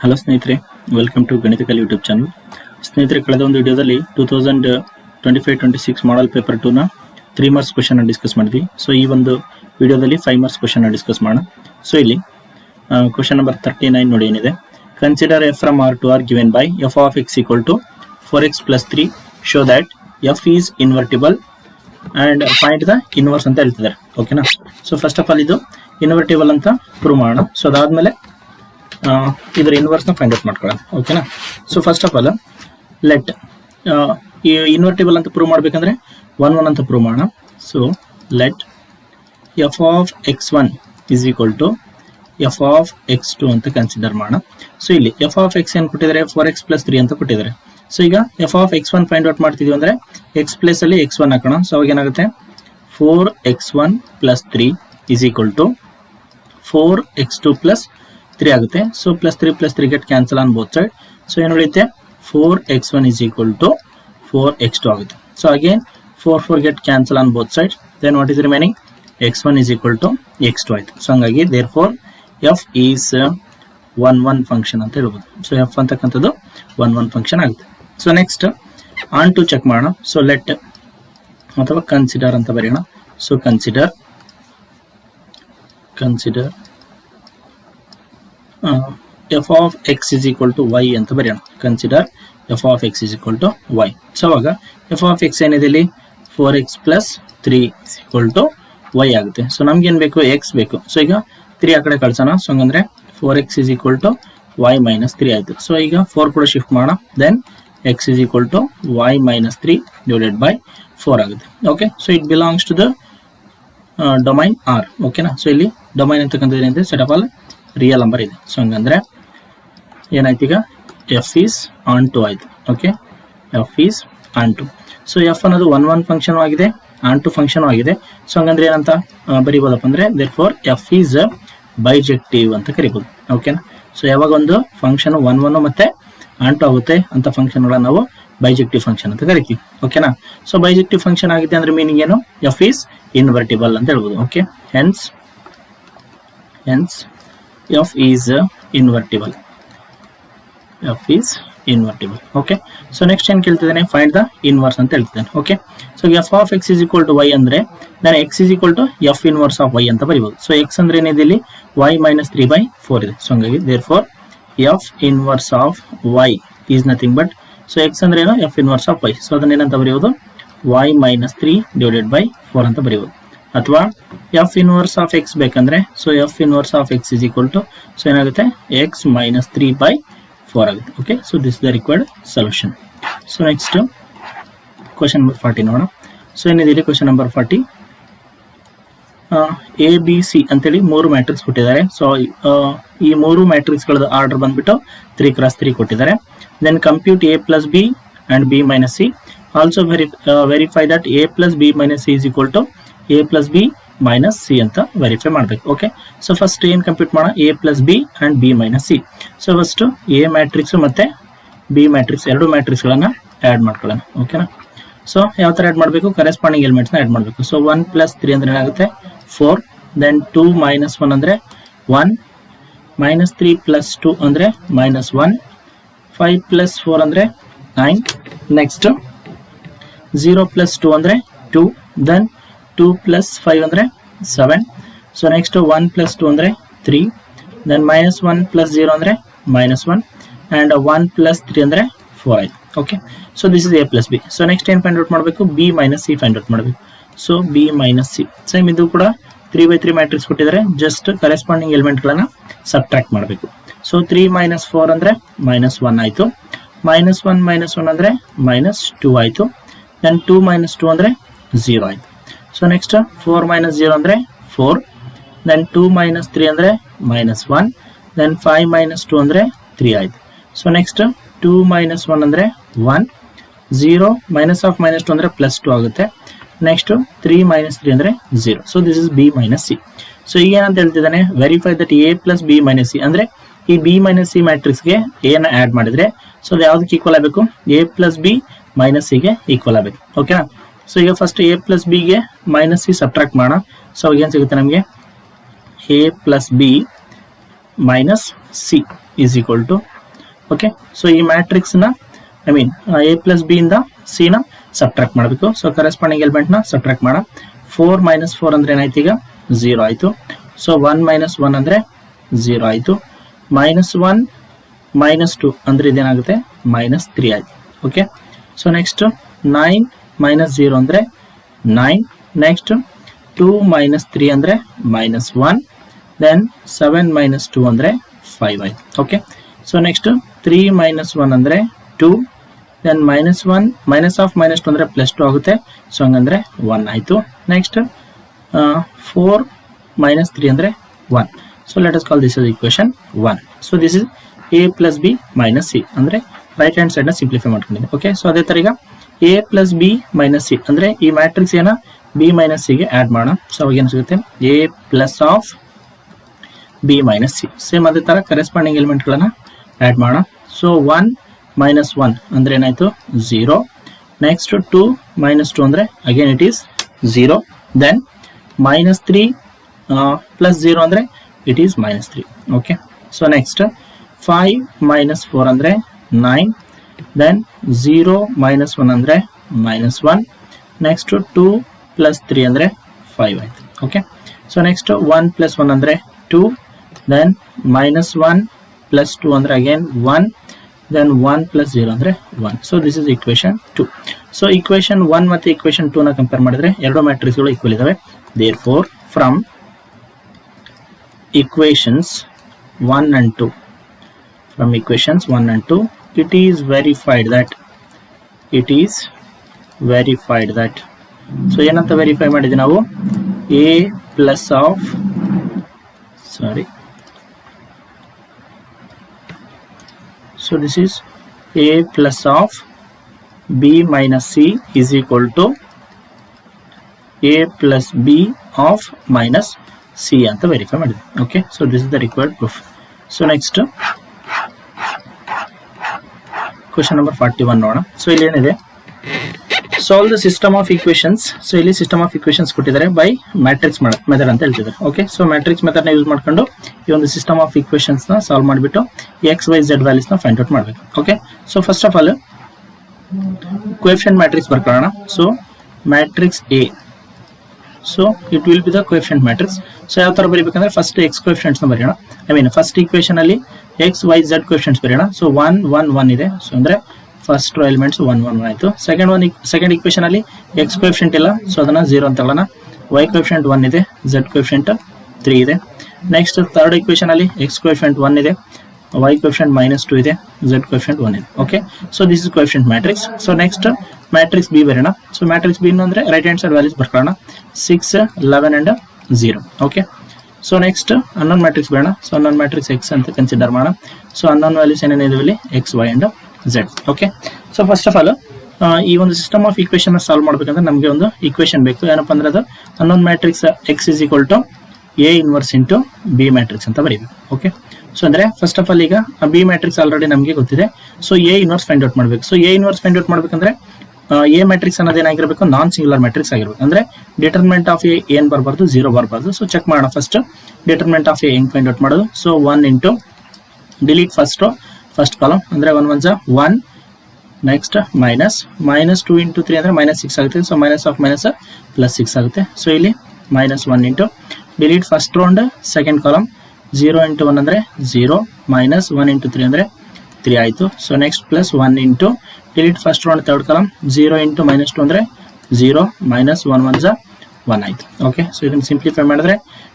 Hello ಸ್ನೇಹಿತರೆ, welcome to Ganitakal YouTube channel. ಸ್ನೇಹಿತರೆ, ಕಳೆದ ಒಂದು ವಿಡಿಯೋದಲ್ಲಿ 2025-26 ಮಾಡಲ್ ಪೇಪರ್ 2ನ 3 ಮಾರ್ಕ್ಸ್ ಕ್ವಶನ್ ಡಿಸ್ಕಸ್ ಮಾಡಿದ್ವಿ. ಸೊ ಈ ಒಂದು ವಿಡಿಯೋದಲ್ಲಿ 5 ಮಾರ್ಕ್ಸ್ ಕ್ವಶನ್ ಡಿಸ್ಕಸ್ ಮಾಡೋಣ. ಸೊ ಇಲ್ಲಿ ಕ್ವಶನ್ ನಂಬರ್ 39 ನೋಡಿ ಏನಿದೆ. Consider F from R to R given by F of X equal to 4x + 3 show that F is invertible and find the inverse ಅಂತ ಹೇಳ್ತಿದ್ದಾರೆ. ಓಕೆನಾ. ಸೊ ಫಸ್ಟ್ ಆಫ್ ಆಲ್ ಇದು invertible ಅಂತ prove ಮಾಡೋಣ. So ಅದಾದ್ಮೇಲೆ ಇದರ ಇನ್ವರ್ಸ್ ನ find out ಮಾಡ್ಕೊಳ್ಳೋಣ. ಓಕೆನಾ. So first of all let ಈ ಇನ್ವರ್ಟಿಬಲ್ ಅಂತ ಪ್ರೂವ್ ಮಾಡ್ಬೇಕಂದ್ರೆ 1 1 ಅಂತ ಪ್ರೂವ್ ಮಾಡೋಣ. So let F of x1 is equal to F of x2 ಅಂತ ಕನ್ಸಿಡರ್ ಮಾಡೋಣ. ಸೊ ಇಲ್ಲಿ ಎಫ್ ಆಫ್ ಎಕ್ಸ್ ಏನ್ ಕೊಟ್ಟಿದ್ದಾರೆ, 4x + 3 ಅಂತ ಕೊಟ್ಟಿದ್ದಾರೆ. ಸೊ ಈಗ F of x1 find out ಮಾಡ್ತಿದ್ವಿ ಅಂದ್ರೆ ಎಕ್ಸ್ ಪ್ಲೇಸ್ ಅಲ್ಲಿ x1 ಹಾಕೋಣ. ಸೊ ಅವಾಗ ಏನಾಗುತ್ತೆ, 4x1 + 3 is equal to 4x2 + 3 ಆಗುತ್ತೆ. So +3 + 3 get cancel on both side. So ಏನು ಉಳಿಯುತ್ತೆ, 4x1 is equal to 4x2 ಆಗುತ್ತೆ. So again 4 get cancel on both side. Then what is remaining, x1 is equal to x2 ಆಯ್ತು. So ಹಂಗಾಗಿ therefore F is 1 1 function ಅಂತ ಹೇಳ್ಬೋದು. So F ಅಂತಕ್ಕಂಥದ್ದು 1 1 function ಆಗುತ್ತೆ. So next onto check ಮಾಡೋಣ. So let ಅಥವಾ consider ಅಂತ ಬರೆಯೋಣ. So consider F of X is equal to Y ಅಂತ ಬರೆಯೋಣ. Consider F of X is equal to Y. So ಅವಾಗ ಎಫ್ ಆಫ್ ಎಕ್ಸ್ ಏನಿದೆ ಇಲ್ಲಿ 4x + 3 is equal to Y ಆಗುತ್ತೆ. ಸೊ ನಮ್ಗೆ ಏನ್ ಬೇಕು, ಎಕ್ಸ್ ಬೇಕು. ಸೊ ಈಗ 3 ಆ ಕಡೆ ಕಳ್ಸೋಣ. ಸೊ ಹಂಗಂದ್ರೆ 4x is equal to y - 3 ಆಯ್ತು. ಸೊ ಈಗ 4 ಕೂಡ ಶಿಫ್ಟ್ ಮಾಡೋಣ. Then x is equal to y - 3 divided by 4 ಆಗುತ್ತೆ. Okay. So it belongs to the domain R. ಓಕೆನಾ. ಸೊ ಇಲ್ಲಿ ಡೊಮೈನ್ ಅಂತಕ್ಕಂಥದ್ದು ಏನಿದೆ, set of all real number ಇದೆ. ಸೊ ಹಂಗಂದ್ರೆ ಏನಾಯ್ತು, ಈಗ ಎಫ್ ಈಸ್ ಆನ್ ಟು ಆಯ್ತು. Okay, F is onto. So F ಅನ್ನೋದು 1 1 ಫಂಕ್ಷನ್ ಆಗಿದೆ, ಆನ್ ಟು ಫಂಕ್ಷನ್ ಆಗಿದೆ. ಸೊ ಹಂಗಂದ್ರೆ ಏನಂತ ಬರೀಬೋದಪ್ಪ ಅಂದ್ರೆ therefore F is bijective ಅಂತ ಕರಿಬಹುದು. ಓಕೆನಾ. ಸೊ ಯಾವಾಗ ಒಂದು ಫಂಕ್ಷನ್ 1 1 ಮತ್ತೆ ಆನ್ ಟು ಆಗುತ್ತೆ ಅಂತ ಫಂಕ್ಷನ್ ಗಳನ್ನ ನಾವು ಬೈಜೆಕ್ಟಿವ್ ಫಂಕ್ಷನ್ ಅಂತ ಕರಿತೀವಿ. ಓಕೆನಾ. ಸೊ ಬೈಜೆಕ್ಟಿವ್ ಫಂಕ್ಷನ್ ಆಗಿದೆ ಅಂದ್ರೆ ಮೀನಿಂಗ್ ಏನು, ಎಫ್ ಈಸ್ ಇನ್ವರ್ಟಿಬಲ್ ಅಂತ ಹೇಳ್ಬೋದು. Okay, hence f is invertible. F is invertible. Okay. So next ಏನ್ ಕೇಳ್ತಿದ್ದೇನೆ, ಫೈಂಡ್ ದ ಇನ್ವರ್ಸ್ ಅಂತ ಹೇಳ್ತಿದ್ದೇನೆ. Okay. So f of X is equal to y ಅಂದ್ರೆ ನಾನು x is equal to f inverse of y ಅಂತ ಬರೀಬಹುದು. So X ಅಂದ್ರೆ ಏನಿದೆ ಇಲ್ಲಿ y - 3/4 ಇದೆ. ಸೊ ಹಂಗಾಗಿ therefore F inverse of Y is nothing but, so X ಅಂದ್ರೆ ಏನು, F inverse of Y. So ಅದನ್ನ ಏನಂತ ಬರೆಯೋದು, y - 3 ಡಿವೈಡೆಡ್ ಬೈ 4 ಅಂತ ಬರೆಯೋದು. ಅಥವಾ ಎಫ್ ಇನ್ವರ್ಸ್ ಆಫ್ ಎಕ್ಸ್ ಬೇಕಂದ್ರೆ, so F inverse of X is equal to, so ಏನಾಗುತ್ತೆ, x - 3/4 ಆಗುತ್ತೆ. Okay. So this the required solution. So next question number 40 ನೋಡೋಣ. ಸೊ ಏನಿದೆ ಇಲ್ಲಿ question number 40, A B C ಅಂತೇಳಿ 3 ಮ್ಯಾಟ್ರಿಕ್ಸ್ ಕೊಟ್ಟಿದ್ದಾರೆ. So ಈ 3 matrix ಗಳದ order ಬಂದ್ಬಿಟ್ಟು 3 × 3 ಕೊಟ್ಟಿದ್ದಾರೆ. Then compute a + b and b - c. Also verify that a + b - c is equal to a + b - c ಅಂತ verify ಮಾಡಬೇಕು. ಓಕೆ. ಸೊ ಫಸ್ಟ್ ಏನ್ compute ಮಾಡೋಣ, a + b and b - c. So first a matrix ಮತ್ತೆ b matrix 2 matrix ಗಳನ್ನ add ಮಾಡ್ಕೊಳ್ಳೋಣ. ಓಕೆನಾ. So ಯಾವ ತರ ಆಡ್ ಮಾಡಬೇಕು, ಕರೆಸ್ಪಾಂಡಿಂಗ್ ಎಲಿಮೆಂಟ್ಸ್ ನ ಆಡ್ ಮಾಡಬೇಕು. ಸೊ 1 + 3 ಅಂದ್ರೆ ಏನಾಗುತ್ತೆ, 4. ದೆನ್ 2 - 1 ಅಂದ್ರೆ 1, -3 + 2 ಅಂದ್ರೆ -1, 5 + 4 ಅಂದ್ರೆ 9. ನೆಕ್ಸ್ಟ್ 0 + 2 ಅಂದ್ರೆ 2. ದೆನ್ 2 + 5 ಅಂದ್ರೆ 7. ಸೊ ನೆಕ್ಸ್ಟ್ 1 + 2 ಅಂದ್ರೆ 3. ದೆನ್ -1 + 0 ಅಂದ್ರೆ -1 ಅಂಡ್ 1 + 3 ಅಂದ್ರೆ 4 ಆಯ್ತು. Okay. So this is a + b. So next ಏನ್ ಫೈಂಡ್ ಔಟ್ ಮಾಡಬೇಕು, b - c ಫೈಂಡ್ ಔಟ್ ಮಾಡಬೇಕು. ಸೊ b - c ಸೇಮ್ ಇದು ಕೂಡ 3/3 ಮ್ಯಾಟ್ರಿಕ್ಸ್ ಕೊಟ್ಟಿದ್ದಾರೆ. ಜಸ್ಟ್ ಕರೆಸ್ಪಾಂಡಿಂಗ್ ಎಲಿಮೆಂಟ್ ಗಳನ್ನ ಸಬ್ಟ್ರಾಕ್ಟ್ ಮಾಡಬೇಕು. ಸೊ 3 - 4 ಅಂದ್ರೆ -1 ಆಯ್ತು. -1 - 1 ಅಂದ್ರೆ -2 ಆಯ್ತು. ದೆನ್ 2 - 2 ಅಂದ್ರೆ 0 ಆಯ್ತು. ಸೊ ನೆಕ್ಸ್ಟ್ 4 - 0 ಅಂದ್ರೆ 4. ದೆನ್ 2 - 3 ಅಂದ್ರೆ -1. ದೆನ್ 5 - 2 ಅಂದ್ರೆ 3 ಆಯ್ತು. ಸೊ ನೆಕ್ಸ್ಟ್ 2 - 1 ಅಂದ್ರೆ 1. 0 -2 ಅಂದ್ರೆ +2 ಆಗುತ್ತೆ. ನೆಕ್ಸ್ಟ್ 3 - 3 ಅಂದ್ರೆ 0. So this is b - c. So ಈಗ ಏನಂತ ಹೇಳ್ತಿದ್ದಾನೆ, verify that a + b - c ಅಂದ್ರೆ ಈ b - c ಮ್ಯಾಟ್ರಿಕ್ಸ್ ಗೆ a ನ ಆಡ್ ಮಾಡಿದ್ರೆ ಸೊ ಅದು ಯಾವ್ದಕ್ಕೆ ಈಕ್ವಲ್ ಆಗಬೇಕು, a + b - c ಗೆ ಈಕ್ವಲ್ ಆಗಬೇಕು. ಓಕೆನಾ. ಸೊ ಈಗ ಫಸ್ಟ್ a + b ಗೆ -c ಸಬ್ಟ್ರಾಕ್ಟ್ ಮಾಡೋಣ. ಸೊ ಏನ್ ಸಿಗುತ್ತೆ ನಮಗೆ, a + b - c is equal to okay. So ಈ ಮ್ಯಾಟ್ರಿಕ್ಸ್ ನ I mean A plus B ಇಂದ ಸಿ ನ ಸಬ್ಟ್ರಾಕ್ಟ್ ಮಾಡಬೇಕು. ಸೊ ಕರೆಸ್ಪಾಂಡಿಂಗ್ ಎಲಿಮೆಂಟ್ ನ ಸಬ್ಟ್ರಾಕ್ಟ್ ಮಾಡೋಣ. 4 - 4 ಅಂದ್ರೆ ಏನಾಯ್ತು ಈಗ 0 ಆಯ್ತು. ಸೊ 1 - 1 ಅಂದ್ರೆ 0 ಆಯ್ತು. -1 - 2 ಅಂದ್ರೆ ಇದೇನಾಗುತ್ತೆ -3 ಆಯ್ತು. ಓಕೆ. ಸೊ ನೆಕ್ಸ್ಟ್ 9 - 0 ಅಂದ್ರೆ 9. ನೆಕ್ಸ್ಟ್ 2 - 3 ಅಂದ್ರೆ -1. ದೆನ್ 7 - 2 ಅಂದ್ರೆ 5 ಆಯ್ತು. ಓಕೆ. ಸೊ ನೆಕ್ಸ್ಟ್ 3 - 1 ಅಂದ್ರೆ 2. ದೆನ್ -1 -2 ಅಂದ್ರೆ +2 ಆಗುತ್ತೆ. ಸೊ ಹಂಗಂದ್ರೆ 1 ಆಯ್ತು. ನೆಕ್ಸ್ಟ್ 4 - 3 ಅಂದ್ರೆ 1. So let us call this is equation 1. So this is a plus b minus c ಅಂದ್ರೆ ರೈಟ್ ಹ್ಯಾಂಡ್ ಸೈಡ್ ನ ಸಿಂಪ್ಲಿಫೈ ಮಾಡ್ಕೊಂಡಿದ್ದೀನಿ. ಓಕೆ. ಸೊ ಅದೇ ತರ ಈಗ a plus b minus c ಅಂದ್ರೆ ಈ ಮ್ಯಾಟ್ರಿಕ್ಸ್ ಏನ b minus c ಗೆ ಆಡ್ ಮಾಡೋಣ. ಸೊ ಅವಾಗ ಏನು ಸಿಗುತ್ತೆ a plus of b minus c. Same ಅದೇ ತರ ಕರೆಸ್ಪಾಂಡಿಂಗ್ ಎಲಿಮೆಂಟ್ ಗಳನ್ನ ಆಡ್ ಮಾಡೋಣ. ಸೊ 1 - 1 ಅಂದ್ರೆ ಏನಾಯ್ತು 0. ನೆಕ್ಸ್ಟ್ 2 - 2 ಅಂದ್ರೆ again it is 0. Then -3 plus 0 ಅಂದ್ರೆ it is -3. Okay. So next 5 - 4 ಅಂದ್ರೆ 9. ದೆನ್ 0 - 1 ಅಂದ್ರೆ -1. ನೆಕ್ಸ್ಟ್ 2 + 3 ಅಂದ್ರೆ 5 ಆಯ್ತು. ಓಕೆ. ಸೊ ನೆಕ್ಸ್ಟ್ 1 + 1 ಅಂದ್ರೆ 2. ದೆನ್ -1 + 2 ಅಂದ್ರೆ ಅಗೇನ್ 1. ದೆನ್ 1 + 0 ಅಂದ್ರೆ 1. So this is equation 2. So equation 1 ಮತ್ತೆ ಇಕ್ವೇಶನ್ 2 ನ ಕಂಪೇರ್ ಮಾಡಿದ್ರೆ ಎರಡು ಮ್ಯಾಟ್ರಿಕ್ಸ್ ಗಳು ಈಕ್ವಲ್ ಇದಾವೆ. Therefore from equations 1 and 2, from equations 1 and 2, it is verified that so ಏನಂತ ವೆರಿಫೈ ಮಾಡಿದ್ವಿ ನಾವು a plus of so this is a plus of b minus c is equal to a plus b of minus c ಅಂತ verify ಮಾಡಿದ್ವಿ. Okay. So this is the required proof. So next question number 41 ನೋಡೋಣ. So ಇಲ್ಲಿ ಏನಿದೆ solve the system of equations. So ಇಲ್ಲಿ system of equations ಕೊಟ್ಟಿದ್ದಾರೆ by matrix method ಅಂತ ಹೇಳ್ತಿದ್ದಾರೆ. Okay. So matrix method ನ ಯೂಸ್ ಮಾಡ್ಕೊಂಡು ಈ ಒಂದು ಸಿಸ್ಟಮ್ ಆಫ್ ಈಕ್ವೇಶನ್ಸ್ ನ ಸಾಲ್ವ್ ಮಾಡಿಬಿಟ್ಟು ಎಕ್ಸ್ ವೈ ಝೆಡ್ ವ್ಯಾಲ್ಯೂಸ್ ನ ಫೈಂಡ್ ಔಟ್ ಮಾಡಬೇಕು. Okay. So first of all coefficient matrix ಬರ್ಕೊಳ್ಳೋಣ. So matrix A. So it will be the coefficient matrix. So ಯಾವ ತರ ಬರೀಬೇಕಂದ್ರೆ ಫಸ್ಟ್ ಎಕ್ಸ್ ಕೋಎಫಿಷಿಯಂಟ್ಸ್ ನ ಬರೆಯೋಣ. I mean first equation ಅಲ್ಲಿ X y Z coefficients ಬರೆಯೋಣ. So 1 1 1 ಇದೆ. So ಅಂದ್ರೆ first row elements 1 1 1 ಆಯ್ತು. ಸೆಕೆಂಡ್ ಈಕ್ವೇಶನ್ ಅಲ್ಲಿ ಎಕ್ಸ್ ಕೋಎಫಿಷಿಯಂಟ್ ಇಲ್ಲ. ಸೊ ಅದನ್ನ 0 ಅಂತ ತಗೊಳ್ಳೋಣ. ವೈ ಕೋಎಫಿಷಿಯಂಟ್ 1 ಇದೆ. ಝೆಡ್ ಕೋಎಫಿಷಿಯಂಟ್ 3 ಇದೆ. ನೆಕ್ಸ್ಟ್ ಥರ್ಡ್ ಈಕ್ವೇಶನ್ ಅಲ್ಲಿ ಎಕ್ಸ್ ಕೋಎಫಿಷಿಯಂಟ್ 1 ಇದೆ. y coefficient -2 ಇದೆ. z coefficient 1 ಇದೆ. Okay. So this is coefficient matrix. So next matrix B ಬರೋಣ. ಸೊ ಮ್ಯಾಟ್ರಿಕ್ಸ್ ಬಿ ಅಂದ್ರೆ ರೈಟ್ ಹ್ಯಾಂಡ್ ಸೈಡ್ ವ್ಯಾಲ್ಯೂಸ್ ಬರ್ಕೊಳ್ಳೋಣ. 6 11 and 0. Okay. So next unknown matrix ಬರೋಣ. So unknown matrix X ಅಂತ consider ಮಾಡೋಣ. So unknown values ಏನೇನಿದೆ ಇಲ್ಲಿ x y and z. Okay. So first of all ಈ ಒಂದು ಸಿಸ್ಟಮ್ ಆಫ್ ಈಕ್ವೇಶನ್ ಸಾಲ್ವ್ ಮಾಡ್ಬೇಕಂದ್ರೆ ನಮಗೆ ಒಂದು ಈಕ್ವೇಶನ್ ಬೇಕು. ಏನಪ್ಪಾ ಅಂದ್ರೆ ಅದು unknown matrix X is equal to A inverse into B matrix ಅಂತ ಬರೀಬೇಕು. ಓಕೆ. ಸೊ ಅಂದ್ರೆ ಫಸ್ಟ್ ಆಫ್ ಆಲ್ ಈಗ ಬಿ ಮ್ಯಾಟ್ರಿಕ್ಸ್ ಆಲ್ರೆಡಿ ನಮಗೆ ಗೊತ್ತಿದೆ. So A inverse find out ಮಾಡಬೇಕು. So A inverse find out ಮಾಡ್ಬೇಕಂದ್ರೆ ಎ ಮ್ಯಾಟ್ರಿಕ್ಸ್ ಅನ್ನೋದು ಏನಾಗಿರ್ಬೇಕು ನಾನ್ ಸಿಂಗುಲರ್ ಮ್ಯಾಟ್ರಿಕ್ಸ್ ಆಗಿರ್ಬೇಕು. ಅಂದ್ರೆ ಡಿಟರ್ಮಿನೆಂಟ್ ಆಫ್ ಎ ಏನ್ ಬರಬಾರ್ದು 0 ಬರಬಾರ್ದು. ಸೊ ಚೆಕ್ ಮಾಡೋಣ ಫಸ್ಟ್ ಡಿಟರ್ಮಿನೆಂಟ್ ಆಫ್ ಎ ಹೆಂಗ್ ಫೈಂಡ್ ಔಟ್ ಮಾಡೋದು. So 1 into delete first first column ಅಂದ್ರೆ 1 1 1. ನೆಕ್ಸ್ಟ್ -2 ಇಂಟು 3 ಅಂದ್ರೆ -6 ಆಗುತ್ತೆ. ಸೊ ಮೈನಸ್ ಆಫ್ ಮೈನಸ್ +6 ಆಗುತ್ತೆ. ಸೊ ಇಲ್ಲಿ -1 into delete first row and second column 0 into 1 ಅಂದ್ರೆ 0 -1 ಇಂಟು 3 ಅಂದ್ರೆ 3 ಆಯ್ತು. So next +1 into delete first row and third column 0 into -2 ಅಂದ್ರೆ 0 -1 1 1 ಆಯ್ತು. ಓಕೆ. ಸೊ ಇದನ್ನ ಸಿಂಪ್ಲಿಫೈ ಮಾಡಿದ್ರೆ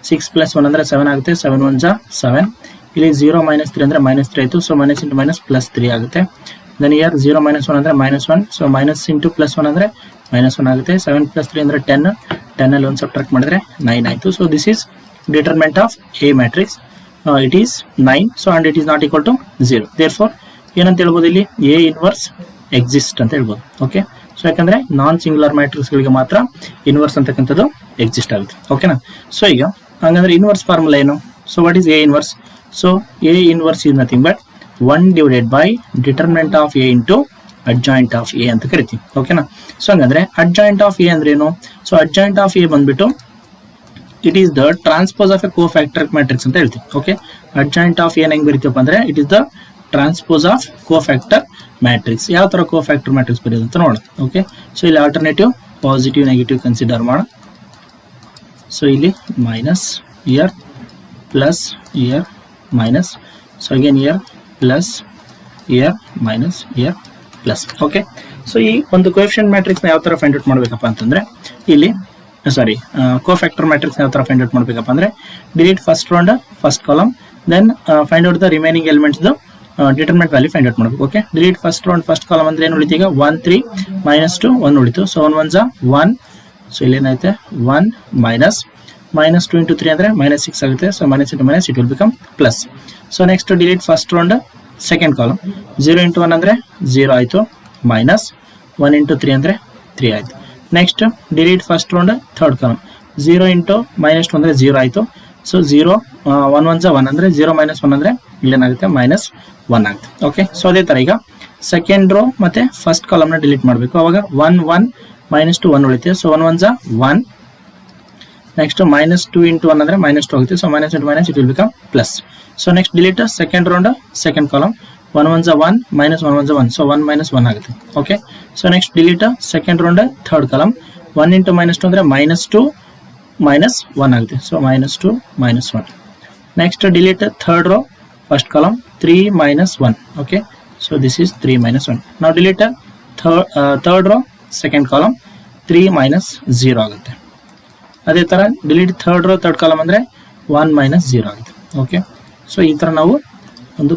6 + 1 ಅಂದ್ರೆ 7 ಆಗುತ್ತೆ. 7 1 7. ಇಲ್ಲಿ 0 -3 ಅಂದ್ರೆ -3 ಆಯ್ತು. ಸೊ ಮೈನಸ್ ಇಂಟು ಮೈನಸ್ +3 ಆಗುತ್ತೆ. ದೆನ್ ಇಯರ್ 0 -1 ಅಂದ್ರೆ -1. ಸೊ ಮೈನಸ್ ಇಂಟು +1 ಅಂದ್ರೆ -1 ಆಗುತ್ತೆ. 7 + 3 ಅಂದ್ರೆ 10. 10 ಅಲ್ಲಿ 1 ಸಬ್ಟ್ರಾಕ್ಟ್ ಮಾಡಿದ್ರೆ 9 ಆಯ್ತು. So this is determinant of A matrix. it is 9. so and it is not equal to 0. therefore ಏನಂತ ಹೇಳ್ಬೋದು ಇಲ್ಲಿ ಎ ಇನ್ವರ್ಸ್ ಎಕ್ಸಿಸ್ಟ್ ಅಂತ ಹೇಳ್ಬೋದು. ಓಕೆ. ಸೊ ಯಾಕಂದ್ರೆ ನಾನ್ ಸಿಂಗುಲರ್ ಮ್ಯಾಟ್ರಿಕ್ಸ್ ಗಳಿಗೆ ಮಾತ್ರ ಇನ್ವರ್ಸ್ ಅಂತಕ್ಕಂಥದ್ದು ಎಕ್ಸಿಸ್ಟ್ ಆಗುತ್ತೆ. ಓಕೆನಾ. ಸೊ ಈಗ ಹಂಗಂದ್ರೆ ಇನ್ವರ್ಸ್ ಫಾರ್ಮುಲಾ ಏನು? So what is A inverse? So A inverse is nothing but 1 divided by determinant of A into adjoint of A ಅಂತ ಕರಿತೀವಿ. ಓಕೆನಾ. ಸೊ ಹಂಗಂದ್ರೆ ಅಡ್ಜಾಯಿಂಟ್ ಆಫ್ ಎ ಅಂದ್ರೆ ಏನು? ಸೊ ಅಡ್ಜಾಯಿಂಟ್ ಆಫ್ ಎ ಬಂದ್ಬಿಟ್ಟು it is the transpose of A cofactor matrix ಅಂತ ಹೇಳ್ತೀವಿ. Okay. Adjoint of ಏನ್ ಹೆಂಗ್ ಬರೀತೀವಪ್ಪ ಅಂದ್ರೆ it is the transpose of cofactor matrix. ಯಾವ ತರ ಕೋಫ್ಯಾಕ್ಟರ್ ಮ್ಯಾಟ್ರಿಕ್ಸ್ ಬರೆಯೋದು ಅಂತ ನೋಡೋಣ. ಓಕೆ, ಸೊ ಇಲ್ಲಿ ಆಲ್ಟರ್ನೇಟಿವ್ ಪಾಸಿಟಿವ್ ನೆಗೆಟಿವ್ ಕನ್ಸಿಡರ್ ಮಾಡೋಣ. ಸೊ ಇಲ್ಲಿ minus here plus here minus, so again here plus here minus here plus. Okay, so ಈ ಒಂದು ಕೋಎಫಿಷಿಯಂಟ್ ಮ್ಯಾಟ್ರಿಕ್ಸ್ ನ ಯಾವ ತರ ಫೈಂಡ್ ಔಟ್ ಮಾಡಬೇಕಪ್ಪ ಅಂತಂದ್ರೆ, ಇಲ್ಲಿ ಕೋಫ್ಯಾಕ್ಟರ್ ಮ್ಯಾಟ್ರಿಕ್ಸ್ ಯಾವ ತರ ಫೈಂಡ್ ಔಟ್ ಮಾಡಬೇಕಪ್ಪ ಅಂದ್ರೆ, delete first round first column, then find out the remaining elements determinant value find out ಮಾಡಬೇಕು. Okay, delete first round first column ಅಂದ್ರೆ ಏನು ಉಳಿತು ಈಗ 1 3 -2 1 ಉಳಿತು. ಸೊ 1 1 1, ಸೊ ಇಲ್ಲಿ ಏನಾಯ್ತು 1 ಮೈನಸ್ -2 into 3 ಅಂದ್ರೆ -6 ಆಗುತ್ತೆ. So minus into minus it will become plus. So next delete first round second column, 0 into 1 ಅಂದ್ರೆ 0 ಆಯ್ತು, ಮೈನಸ್ 1 into 3 ಅಂದ್ರೆ 3 ಆಯ್ತು. Next delete first round third column, 0 into -2 ಅಂದ್ರೆ 0 ಆಯ್ತು. ಸೊ 0 1 1 1 ಅಂದ್ರೆ 0 - 1 ಅಂದ್ರೆ ಇಲ್ಲೇನಾಗುತ್ತೆ -1 ಆಗುತ್ತೆ. ಓಕೆ, ಸೊ ಅದೇ ತರ ಈಗ ಸೆಕೆಂಡ್ ರೋ ಮತ್ತೆ ಫಸ್ಟ್ ಕಾಲಮ್ ನ ಡಿಲೀಟ್ ಮಾಡಬೇಕು. ಅವಾಗ 1 1 -2 1 ಉಳಿತೆ. ಸೊ 1 1 1, ನೆಕ್ಸ್ಟ್ -2 into 1 ಅಂದ್ರೆ -2 ಆಗುತ್ತೆ. So minus into minus it will become plus. So next delete second round second column, 1 1 1 -1 1 1, so 1 -1 ಆಗುತ್ತೆ. Okay, so next delete second round third column, 1 into -2 ಅಂದ್ರೆ -2 -1 ಆಗುತ್ತೆ. So -2 -1. Next delete third row first column, 3 -1. Okay, so this is 3 -1. ನಾವು delete third row second column, 3 -0 ಆಗುತ್ತೆ. ಅದೇ ತರ delete third row third column ಅಂದ್ರೆ 1 -0 ಆಗುತ್ತೆ. Okay, so ಈ ತರ ನಾವು ಒಂದು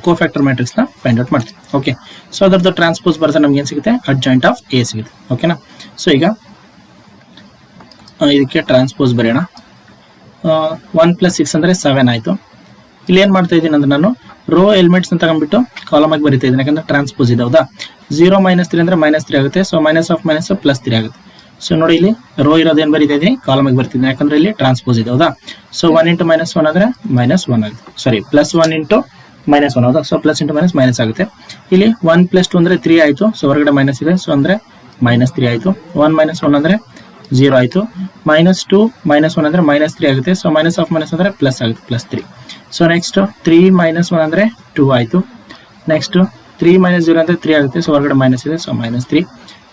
ಕೋಫ್ಯಾಕ್ಟರ್ ಮ್ಯಾಟ್ರಿಕ್ಸ್ ನ ಫೈಂಡ್ ಔಟ್ ಮಾಡ್ತೀವಿ. ಓಕೆ, ಸೊ ಅದರದ್ದು ಟ್ರಾನ್ಸ್ಪೋಸ್ ಬರ್ತಾ ನಮ್ಗೆ ಏನ್ ಸಿಗುತ್ತೆ, ಅಡ್ಜಾಯಿಂಟ್ ಆಫ್ ಎ ಸಿಗುತ್ತೆ. ಓಕೆನಾ, ಸೊ ಈಗ ಇದಕ್ಕೆ ಟ್ರಾನ್ಸ್ಪೋಸ್ ಬರೆಯೋಣ. 1 + 6 ಅಂದ್ರೆ 7 ಆಯ್ತು. ಇಲ್ಲಿ ಏನ್ ಮಾಡ್ತಾ ಇದ್ದೀನಿ ಅಂದ್ರೆ ನಾನು ರೋ ಎಲಿಮೆಂಟ್ಸ್ ಅಂತ ತಗೊಂಡ್ಬಿಟ್ಟು ಕಾಲಮ್ ಆಗಿ ಬರೀತಾ ಇದ್ದೀನಿ, ಯಾಕಂದ್ರೆ ಟ್ರಾನ್ಸ್ಪೋಸ್ ಇದೆ. ಹೌದಾ, 0 - 3 ಅಂದ್ರೆ -3 ಆಗುತ್ತೆ. ಸೊ ಮೈನಸ್ ಆಫ್ ಮೈನಸ್ +3 ಆಗುತ್ತೆ. ಸೊ ನೋಡಿ ಇಲ್ಲಿ ರೋ ಇರೋದೇನ್ ಬರೀತಾ ಇದೀನಿ, ಕಾಲಮ್ ಆಗಿ ಬರ್ತಿದ್ದೀನಿ, ಯಾಕಂದ್ರೆ ಇಲ್ಲಿ ಟ್ರಾನ್ಸ್ಪೋಸ್ ಇದೆ. ಹೌದಾ, ಸೊ 1 into -1 ಅಂದ್ರೆ -1 ಆಗುತ್ತೆ. ಸಾರಿ, +1 into -1. ಹೌದಾ, so plus into minus minus ಆಗುತ್ತೆ. ಇಲ್ಲಿ 1 + 2 ಅಂದ್ರೆ 3 ಆಯ್ತು. ಸೊ ಹೊರಗಡೆ ಮೈನಸ್ ಇದೆ, ಸೊ ಅಂದ್ರೆ -3 ಆಯ್ತು. 1 - 1 ಅಂದ್ರೆ 0 ಆಯ್ತು. -2 - 1 ಅಂದ್ರೆ -3 ಆಗುತ್ತೆ. ಸೊ ಮೈನಸ್ ಆಫ್ ಮೈನಸ್ ಅಂದ್ರೆ ಪ್ಲಸ್ ಆಗುತ್ತೆ, +3. ಸೊ ನೆಕ್ಸ್ಟ್ 3 - 1 ಅಂದ್ರೆ 2 ಆಯ್ತು. ನೆಕ್ಸ್ಟ್ 3 - 0 ಅಂದ್ರೆ 3 ಆಗುತ್ತೆ. ಸೊ ಹೊರಗಡೆ ಮೈನಸ್ ಇದೆ, ಸೊ -3.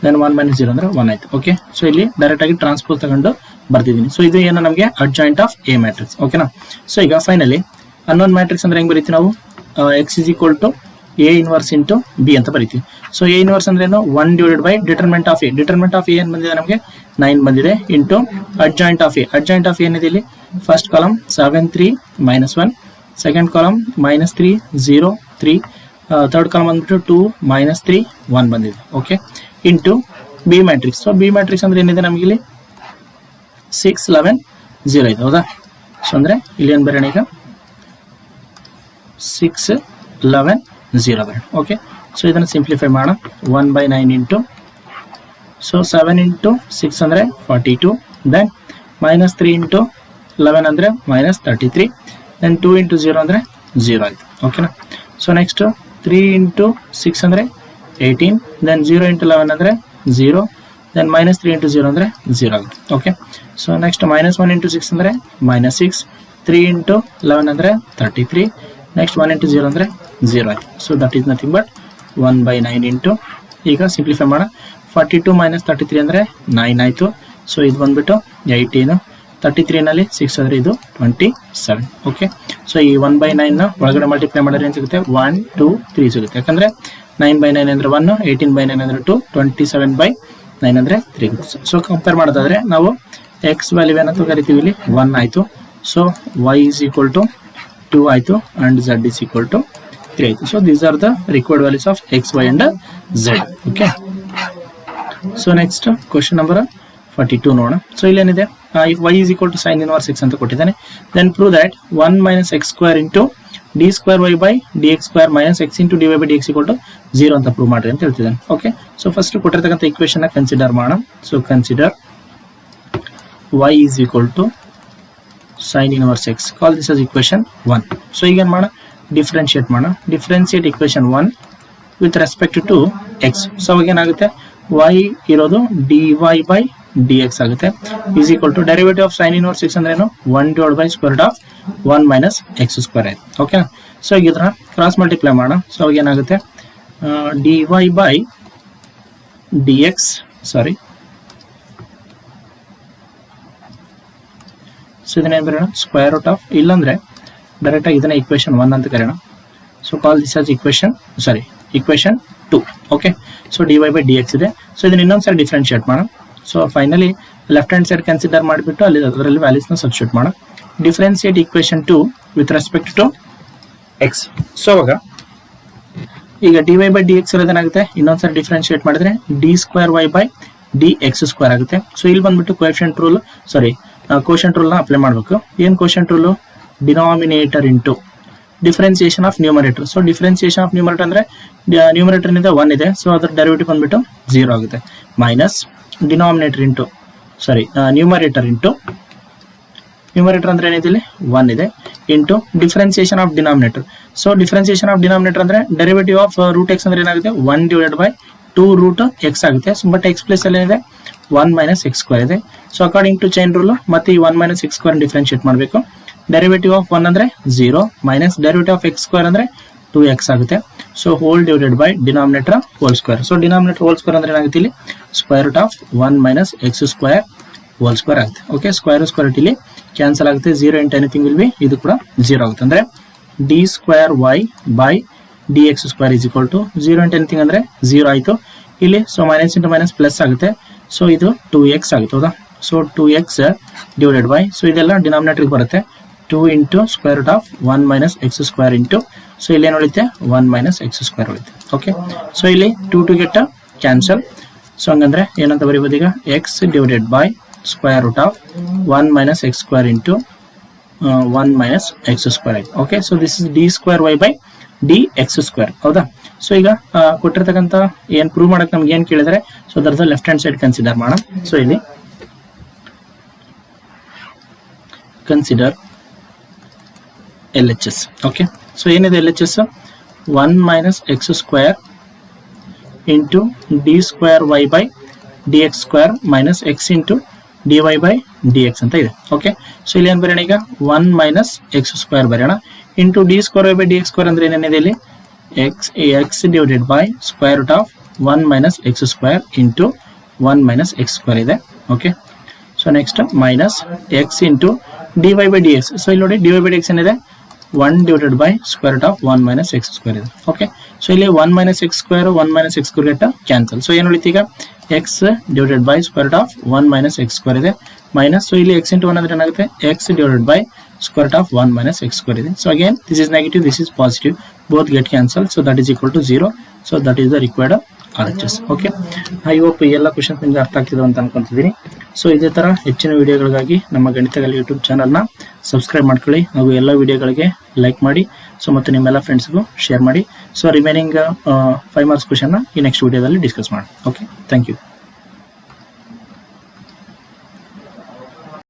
ದೆನ್ 1 - 0 ಅಂದ್ರೆ 1 ಆಯ್ತು. ಓಕೆ, ಸೊ ಇಲ್ಲಿ ಡೈರೆಕ್ಟ್ ಆಗಿ ಟ್ರಾನ್ಸ್ಪೋಸ್ ತಗೊಂಡು ಬರ್ತಿದ್ದೀನಿ. ಸೊ ಇದು ಏನು ನಮಗೆ ಅಡ್ಜಾಯಿಂಟ್ ಆಫ್ ಎ ಮ್ಯಾಟ್ರಿಕ್ಸ್. ಓಕೆನಾ, ಸೊ ಈಗ ಫೈನಲಿ ಅನ್ನೋನ್ ಮ್ಯಾಟ್ರಿಕ್ಸ್ ಅಂದ್ರೆ ಹೆಂಗ್ ಬರೀತೀವಿ ನಾವು, x = A inverse into B ಅಂತ ಬರೀತೀವಿ. ಸೊ ಎ ಇನ್ವರ್ಸ್ ಅಂದ್ರೆ ಏನು, 1 / determinant of A. Determinant of A ಏನ್ ಬಂದಿದೆ ನಮಗೆ 9 ಬಂದಿದೆ, into adjoint of A. Adjoint of ಏನಿದೆ ಇಲ್ಲಿ, first column 7 3 -1, second column -3 0 3, third column ಬಂದ್ಬಿಟ್ಟು 2 -3 1 ಬಂದಿದೆ. Okay, into B matrix. So B matrix ಅಂದ್ರೆ ಏನಿದೆ ನಮಗೆ ಇಲ್ಲಿ 6 11 0 ಇದೆ. ಹೌದಾ, ಸೊ ಅಂದ್ರೆ ಇಲ್ಲಿ ಏನ್ ಬರೋಣ ಈಗ 6 11 0 ಬರೋಣ. ಓಕೆ, ಸೊ ಇದನ್ನು ಸಿಂಪ್ಲಿಫೈ ಮಾಡೋಣ. 1/9 ಇಂಟು, ಸೊ 7 into 6 ಅಂದ್ರೆ 42, ದೆನ್ -3 into 11 ಅಂದ್ರೆ -33, ದೆನ್ 2 into 0 ಅಂದ್ರೆ 0 ಆಯ್ತು. ಓಕೆನಾ, ಸೊ ನೆಕ್ಸ್ಟ್ 3 into 6 ಅಂದ್ರೆ 18, ದೆನ್ 0 into 11 ಅಂದ್ರೆ 0, ದೆನ್ -3 into 0 ಅಂದ್ರೆ 0 ಆಗುತ್ತೆ. ಓಕೆ, ಸೊ ನೆಕ್ಸ್ಟ್ -1 into 6 ಅಂದ್ರೆ -6, 3 into 11 ಅಂದ್ರೆ 33, ನೆಕ್ಸ್ಟ್ 1 into 0 ಅಂದ್ರೆ 0 ಆಯ್ತು. So that is nothing but 1/9 into, ಈಗ ಸಿಂಪ್ಲಿಫೈ ಮಾಡೋಣ. 42 - 33 ಅಂದ್ರೆ 9 ಆಯ್ತು. ಸೊ ಇದು ಬಂದ್ಬಿಟ್ಟು 18, 33 ನಲ್ಲಿ 6 ಅಂದ್ರೆ ಇದು 27. ಓಕೆ, ಸೊ ಈ 1/9 ನ ಒಳಗಡೆ ಮಲ್ಟಿಪ್ಲೈ ಮಾಡಿದ್ರೆ ಏನ್ ಸಿಗುತ್ತೆ, 1 2 3 ಸಿಗುತ್ತೆ. ಯಾಕಂದ್ರೆ 9/9 ಅಂದ್ರೆ 1, 18/9 ಅಂದ್ರೆ 2, 27/9 ಅಂದ್ರೆ 3. ಸೊ ಕಂಪೇರ್ ಮಾಡೋದಾದ್ರೆ ನಾವು ಎಕ್ಸ್ ವ್ಯಾಲ್ಯೂ ಏನಂತ ಕರಿತೀವಿ, ಇಲ್ಲಿ 1 ಆಯ್ತು. ಸೊ y = 2 ಆಯ್ತು, ಅಂಡ್ z = 3 ಆಯ್ತು. So these are the required values of x, y and z. Okay, so next question number 42 ನೋಡೋಣ. ಸೊ ಇಲ್ಲೇನಿದೆ, y = sin inverse x ಅಂತ ಕೊಟ್ಟಿದ್ದಾನೆ. Then prove that 1 - x² into d²y/ dx² - x into dy/dx = 0 ಅಂತ prove ಮಾಡ್ರಿ ಅಂತ ಹೇಳ್ತಿದ್ದಾನೆ. Okay, so first ಕೊಟ್ಟಿರ್ತಕ್ಕಂಥ equation ನ ಕನ್ಸಿಡರ್ ಮಾಡೋಣ. So consider y = sin inverse x. Call this as equation 1. So ಈಗ ಏನ್ ಮಾಡೋಣ, ಡಿಫ್ರೆನ್ಶಿಯೇಟ್ ಮಾಡೋಣ. Differentiate equation 1 with respect to x. So ಅವಾಗ ಏನಾಗುತ್ತೆ, y ಇರೋದು dy/dx dx ಆಗುತ್ತೆ is equal to derivative of sine inverse x ಅಂದ್ರೆ ಏನು 1 divide by square root of 1 minus X square ಆಯ್ತು ಓಕೆ ಸೊ ಈಗ ಇದನ್ನ ಕ್ರಾಸ್ ಮಲ್ಟಿಪ್ಲೈ ಮಾಡೋಣ ಸೊ ಅವಾಗ ಏನಾಗುತ್ತೆ dy by dx sorry so ಇದನ್ನ ಏನು ಬರೋಣ ಸ್ಕ್ವೇರ್ ರೂಟ್ ಆಫ್ ಇಲ್ಲಾಂದ್ರೆ ಡೈರೆಕ್ಟ್ ಆಗಿ ಇದನ್ನ ಇಕ್ವೇಶನ್ 1 ಅಂತ ಕರೆಯೋಣ so call this as equation 2 okay so dy by dx ಇದೆ ಸೊ ಇದನ್ನ ಇನ್ನೊಂದ್ಸರಿ ಡಿಫ್ರೆನ್ಶಿಯೇಟ್ ಮಾಡೋಣ so finally left hand side consider ಮಾಡಿಬಿಟ್ಟು ಅಲ್ಲಿ ಅದರಲ್ಲಿ ವ್ಯಾಲ್ಯೂಸ್ನ ಸಬ್ಸ್ಟಿಟ್ಯೂಟ್ ಮಾಡೋಣ differentiate equation 2 with respect to x so ಅವಾಗ ಈಗ dy ಬೈ dx ಇರೋದೇನಾಗುತ್ತೆ ಇನ್ನೊಂದ್ಸರಿ ಡಿಫ್ರೆನ್ಶಿಯೇಟ್ ಮಾಡಿದ್ರೆ d square y by dx square ಆಗುತ್ತೆ ಸೊ ಇಲ್ಲಿ ಬಂದ್ಬಿಟ್ಟು ಕೋಎಫಿಷಿಯಂಟ್ ರೂಲ್ ಕೋಶೆಂಟ್ ರೂಲ್ ನ ಅಪ್ಲೈ ಮಾಡಬೇಕು ಏನು quotient rule denominator into differentiation of numerator so differentiation of numerator ಅಂದ್ರೆ ನ್ಯೂಮರೇಟರ್ ನಿಂದ 1 ಇದೆ ಸೊ ಅದರ ಡೆರಿವೇಟಿವ್ ಬಂದ್ಬಿಟ್ಟು 0 ಆಗುತ್ತೆ ಮೈನಸ್ ಡಿನಾಮಿನೇಟರ್ ಇಂಟು ನ್ಯೂಮರೇಟರ್ ಅಂದ್ರೆ ಏನಿದೆ ಇಲ್ಲಿ 1 ಇದೆ into differentiation of denominator so differentiation of denominator ಅಂದ್ರೆ ಡೆರಿವೇಟಿವ್ ಆಫ್ ರೂಟ್ ಎಕ್ಸ್ ಅಂದ್ರೆ ಏನಾಗುತ್ತೆ 1 ಡಿವೈಡ್ ಬೈ 2 ರೂಟ್ ಎಕ್ಸ್ ಆಗುತ್ತೆ ಸೊ ಬಟ್ ಎಕ್ಸ್ ಪ್ಲೇಸ್ ಅಲ್ಲಿ ಏನಿದೆ 1 ಮೈನಸ್ ಎಕ್ಸ್ ಸ್ಕ್ವೇರ್ ಇದೆ so according to chain rule ಮತ್ತೆ ಈ 1 ಮೈನಸ್ ಎಕ್ಸ್ ಸ್ಕ್ವೇರ್ ಡಿಫರೆನ್ಶಿಯೇಟ್ ಮಾಡಬೇಕು ಡೆರಿವೇಟಿವ್ ಆಫ್ 1 ಅಂದ್ರೆ 0 minus derivative of X square ಅಂದ್ರೆ 2x ಆಗುತ್ತೆ so whole divided by denominator whole square so denominator whole square ಅಂದ್ರೆ ಏನಾಗುತ್ತೆ ಇಲ್ಲಿ square root of 1 minus X square whole square ಆಗುತ್ತೆ okay square ಇಲ್ಲಿ cancel ಆಗುತ್ತೆ 0 ಇಂಟು ಎನಿಥಿಂಗ್ ವಿಲ್ ಬಿ ಇದು ಕೂಡ 0 ಆಗುತ್ತೆ ಅಂದ್ರೆ d square y by dx square is equal to 0 into anything ಅಂದ್ರೆ 0 ಆಯಿತು ಇಲ್ಲಿ so minus into minus plus ಆಗುತ್ತೆ ಸೊ ಇದು 2x ಆಗುತ್ತೆ ಹೌದಾ so 2x divided by so ಇದೆಲ್ಲ ಡಿನಾಮಿನೇಟರ್ ಬರುತ್ತೆ 2 into square root of 1 minus X square into so ಇಲ್ಲಿ ಏನು ಉಳಿತೆ 1 ಮೈನಸ್ ಎಕ್ಸ್ ಸ್ಕ್ವೇರ್ ಉಳಿತೆ ಓಕೆ ಸೊ ಇಲ್ಲಿ 2 ಟು ಗೆಟ್ ಕ್ಯಾನ್ಸಲ್ ಸೊ ಹಂಗಂದ್ರೆ ಏನಂತ ಬರೀಬೋದು ಈಗ x divided by square root of 1 minus X square into 1 minus X square ಆಯ್ತು okay so this is d square y by d x square ಹೌದಾ so ಈಗ ಕೊಟ್ಟಿರ್ತಕ್ಕಂಥ ಏನ್ ಪ್ರೂವ್ ಮಾಡಕ್ ನಮ್ಗೆ ಏನ್ ಕೇಳಿದ್ರೆ ಸೊ ಅದರ ಲೆಫ್ಟ್ ಹ್ಯಾಂಡ್ ಸೈಡ್ ಕನ್ಸಿಡರ್ ಮಾಡೋಣ ಸೊ ಇಲ್ಲಿ ಕನ್ಸಿಡರ್ LHS ಓಕೆ ಸೊ ಏನಿದೆ LHS 1 minus X square into d square y by d x square minus x into d y by d x ಅಂತ ಇದೆ ಓಕೆ ಸೊ ಇಲ್ಲಿ ಏನು ಬರೋಣ ಈಗ 1 minus X square ಬರೋಣ into d square y by d x square ಅಂದ್ರೆ ಏನೇನಿದೆ ಇಲ್ಲಿ x divided by square root of 1 minus X square into 1 minus X square ಇದೆ okay so next minus x into d y by d x so ಇಲ್ಲಿ ನೋಡಿ d y by d x ಏನಿದೆ 1 divided by square root of 1 minus x square ಇದೆ okay so ಇಲ್ಲಿ 1 minus x square 1 minus x square get cancel so ಏನು ಉಳಿತು ಈಗ x divided by square root of 1 minus x square ಇದೆ minus so ಇಲ್ಲಿ x into 1 ಅಂದ್ರೆ ಏನಾಗುತ್ತೆ x divided by square root of 1 minus x square ಇದೆ so again this is negative this is positive both get cancelled so that is equal to 0 so that is the required RHS okay I hope ಈ ಎಲ್ಲ questions ನಿಮಗೆ ಅರ್ಥ ಆಗ್ತಿದೆ ಅಂತ ಅನ್ಕೊಂತಿದ್ದೀನಿ so ಇದೇ ತರ ಹೆಚ್ಚಿನ ವಿಡಿಯೋಗಳಿಗಾಗಿ ನಮ್ಮ ಗಣಿತಕಲೆ ಯೂಟ್ಯೂಬ್ ಚಾನಲ್ನ ಸಬ್ಸ್ಕ್ರೈಬ್ ಮಾಡ್ಕೊಳ್ಳಿ ಹಾಗೂ ಎಲ್ಲ ವಿಡಿಯೋಗಳಿಗೆ ಲೈಕ್ ಮಾಡಿ ಸೊ ಮತ್ತು ನಿಮ್ಮೆಲ್ಲ ಫ್ರೆಂಡ್ಸ್ಗೂ ಶೇರ್ ಮಾಡಿ ಸೊ ರಿಮೈನಿಂಗ್ 5 ಮಾರ್ಕ್ಸ್ ಕ್ವೆಶ್ಚನ್ನ ಈ ನೆಕ್ಸ್ಟ್ ವಿಡಿಯೋದಲ್ಲಿ ಡಿಸ್ಕಸ್ ಮಾಡೋಣ ಓಕೆ ಥ್ಯಾಂಕ್ ಯು